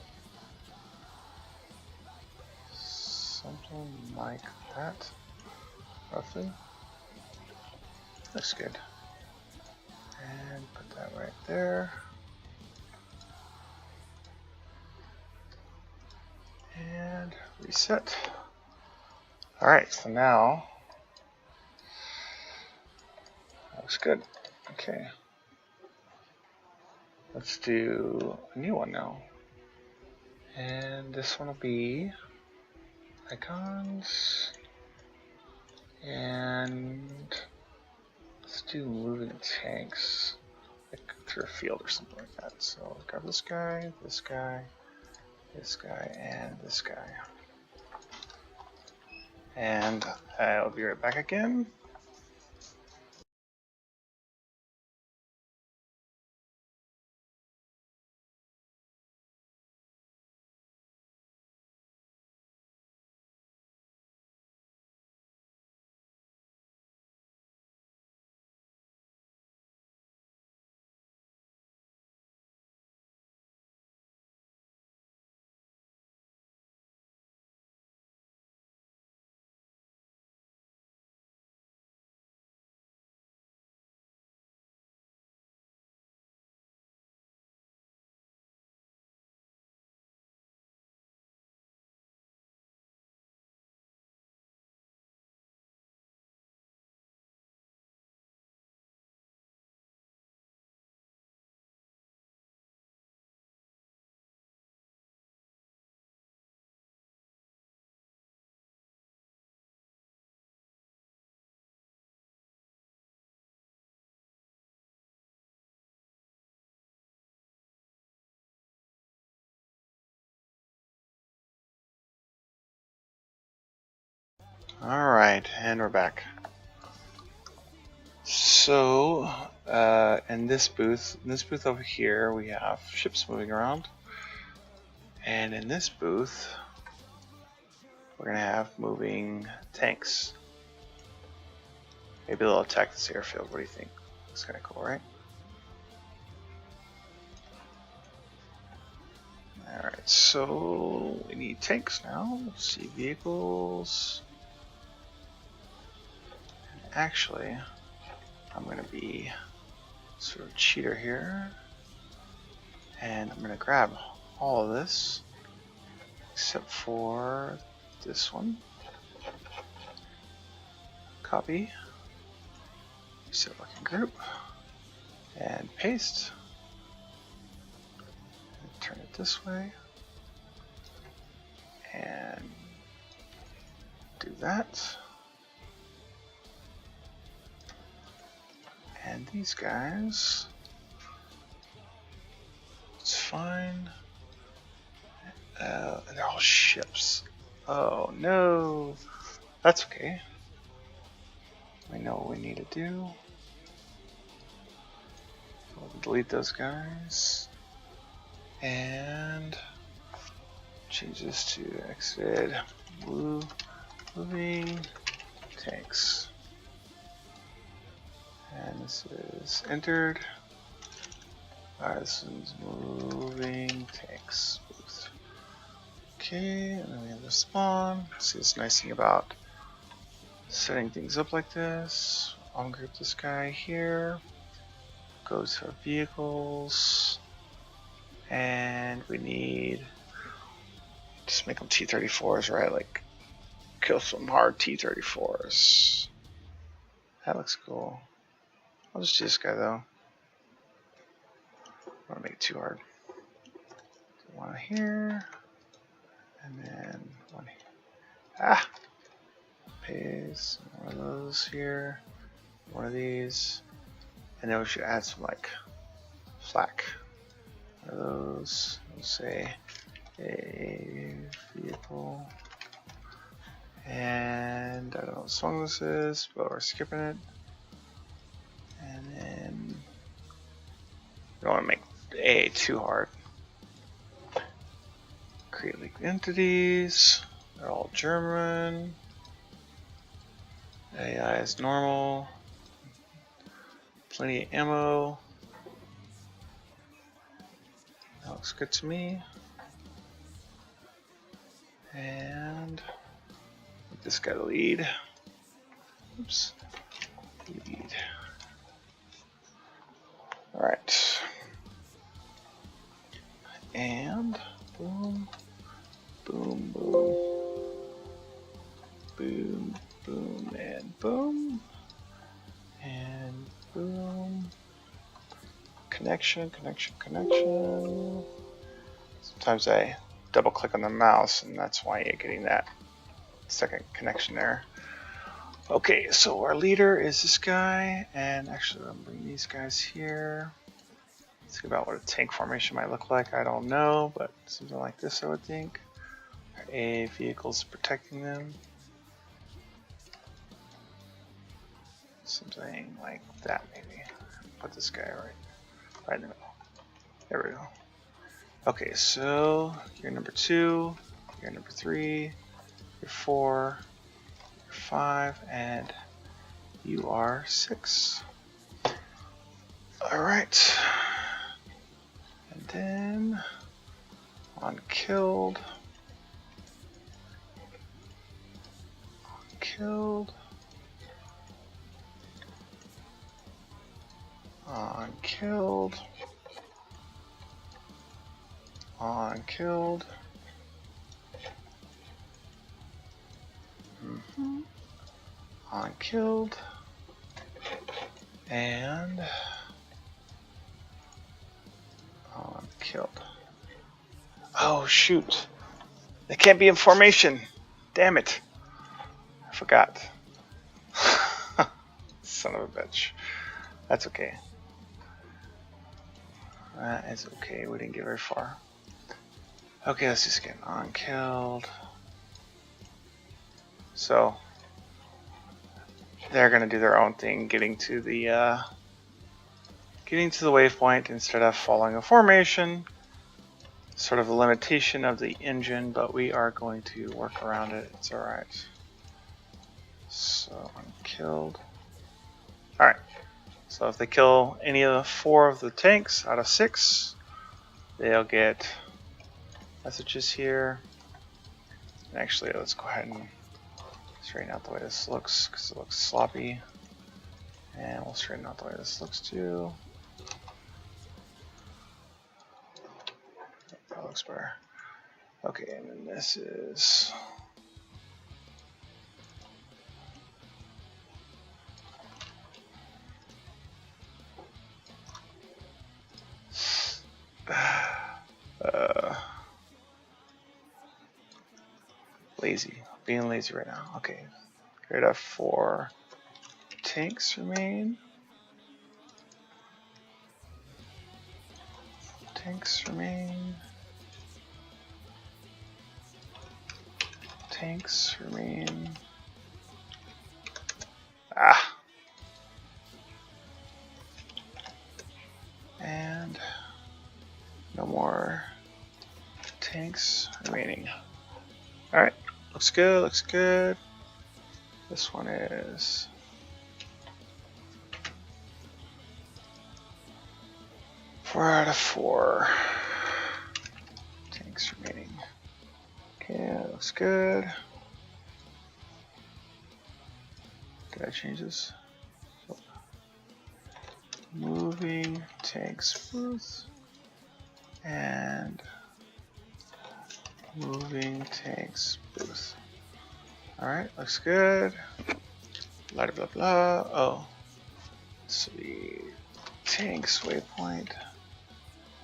Something like that, roughly. Looks good. And put that right there. And reset. Alright, so now that looks good. Okay. Let's do a new one now. And this one will be icons. And let's do moving tanks, like through a field or something like that. So grab this guy, this guy, this guy, and this guy. And I'll be right back again. Alright, and we're back. So, in this booth over here, we have ships moving around. And in this booth, we're going to have moving tanks. Maybe they'll attack this airfield. What do you think? It's kind of cool, right? Alright, so we need tanks now. Let's see, vehicles. Actually, I'm going to be sort of a cheater here. And I'm going to grab all of this, except for this one. Copy. Reset working group. And paste. And turn it this way. And do that. And these guys, it's fine. They're all ships. Oh no, that's okay. We know what we need to do. We'll delete those guys and change this to exited moving tanks. And this is entered. Alright, this one's moving tanks. Okay, and then we have the spawn. See, this nice thing about setting things up like this. Ungroup this guy here. Go to our vehicles. And we need, just make them T-34s, right? Like, kill some hard T-34s. That looks cool. I'll just do this guy though. I don't want to make it too hard. One here. And then one here. Ah! Paste. One of those here. One of these. And then we should add some like flak. One of those. Let's say a vehicle. And I don't know what song this is, but we're skipping it. And then we don't want to make A too hard. Create leaked entities. They're all German. AI is normal. Plenty of ammo. That looks good to me. And make this guy the lead. Oops. Lead. Alright. And boom. Boom, boom. Boom, boom, and boom. And boom. Connection, connection, connection. Sometimes I double click on the mouse and that's why you're getting that second connection there. Okay, so our leader is this guy, and actually I'm bringing these guys here. Let's think about what a tank formation might look like. I don't know, but something like this I would think. A vehicles protecting them. Something like that maybe. Put this guy right in the middle. There we go. Okay, so you're number 2, you're number 3, you're 4, you're 5, and you are 6. Alright. And then on killed. Killed. On killed. On killed. On killed. And on killed. Oh shoot. They can't be in formation. Damn it. I forgot. Son of a bitch. That's okay. That is okay. We didn't get very far. Okay, let's just get on killed. So they're gonna do their own thing, getting to the waypoint instead of following a formation. Sort of a limitation of the engine, but we are going to work around it. It's all right. So I'm killed. All right. So if they kill any of the 4 of the tanks out of 6, they'll get messages here. And actually, let's go ahead and straighten out the way this looks because it looks sloppy. And we'll straighten out the way this looks too. That looks better. Okay, and then this is lazy. Being lazy right now. Okay. Grade F4 tanks remain. Tanks remain. Tanks remain. Ah. And no more tanks remaining. Alright, looks good, looks good. This one is 4 out of 4. Tanks remaining. Okay, that looks good. Did I change this? Oh. Moving tanks booth and moving tanks booth. Alright, looks good. Blah blah blah. Oh. Sweet. Tanks waypoint.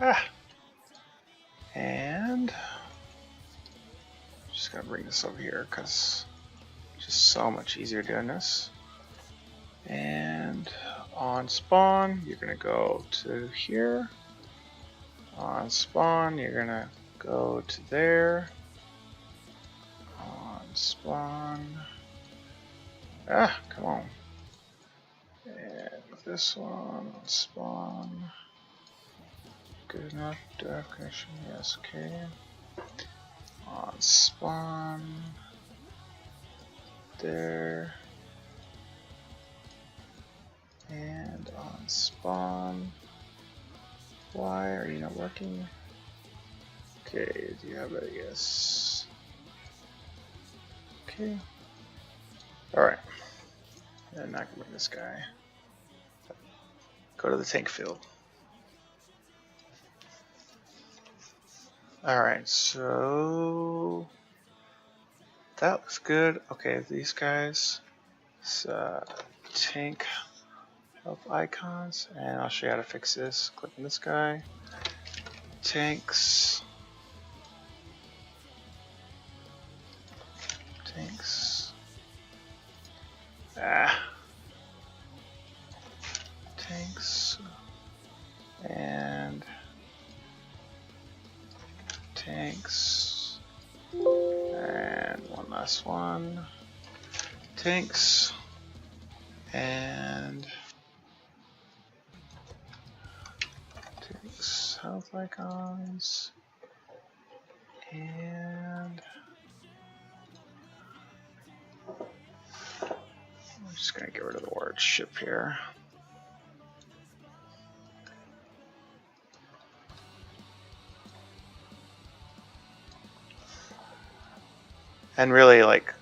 Ah. And just gonna bring this over here because it's just so much easier doing this. And on spawn, you're gonna go to here. On spawn, you're gonna go to there. On spawn. Ah, come on. And this one on spawn. Good enough. Do I have connection? Yes, okay. On spawn. There. And on spawn. Why are you not working? Okay, do you have a yes? Okay. Alright. And I can bring this guy. Go to the tank field. Alright, so that looks good. Okay, these guys. It's tank help icons, and I'll show you how to fix this. Click on this guy. Tanks. Tanks. Ah. Tanks. And tanks. And one last one. Tanks. And tanks, health icons. And I'm just going to get rid of the word ship here. And really, like,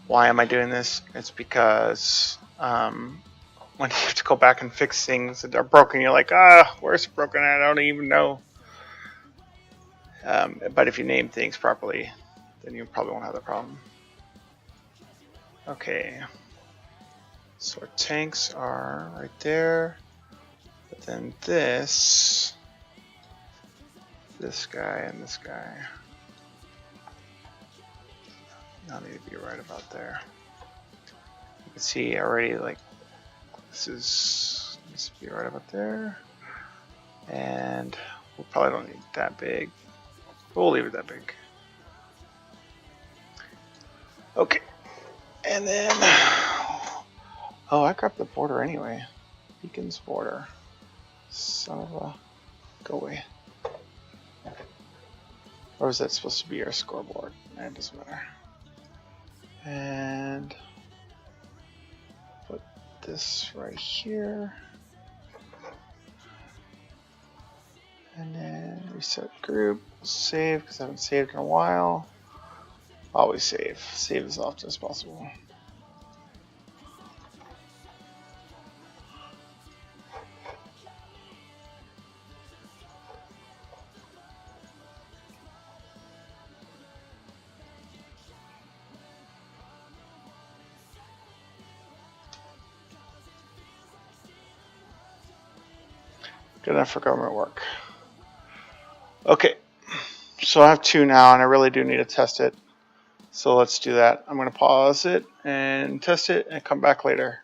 why am I doing this? It's because when you have to go back and fix things that are broken, you're like, where's it broken at? I don't even know. But if you name things properly, then you probably won't have that problem. Okay. So our tanks are right there. But then this guy, and this guy. I need to be right about there. You can see already, like, this needs to be right about there. And we probably don't need that big. We'll leave it that big. Okay. And then, oh, I grabbed the border anyway. Beacon's border. Son of a, go away. Or is that supposed to be our scoreboard? It doesn't matter. And put this right here. And then reset group, save, because I haven't saved in a while. Always save. Save as often as possible. Good enough for government work. Okay, so I have 2 now, and I really do need to test it. So let's do that. I'm going to pause it and test it and come back later.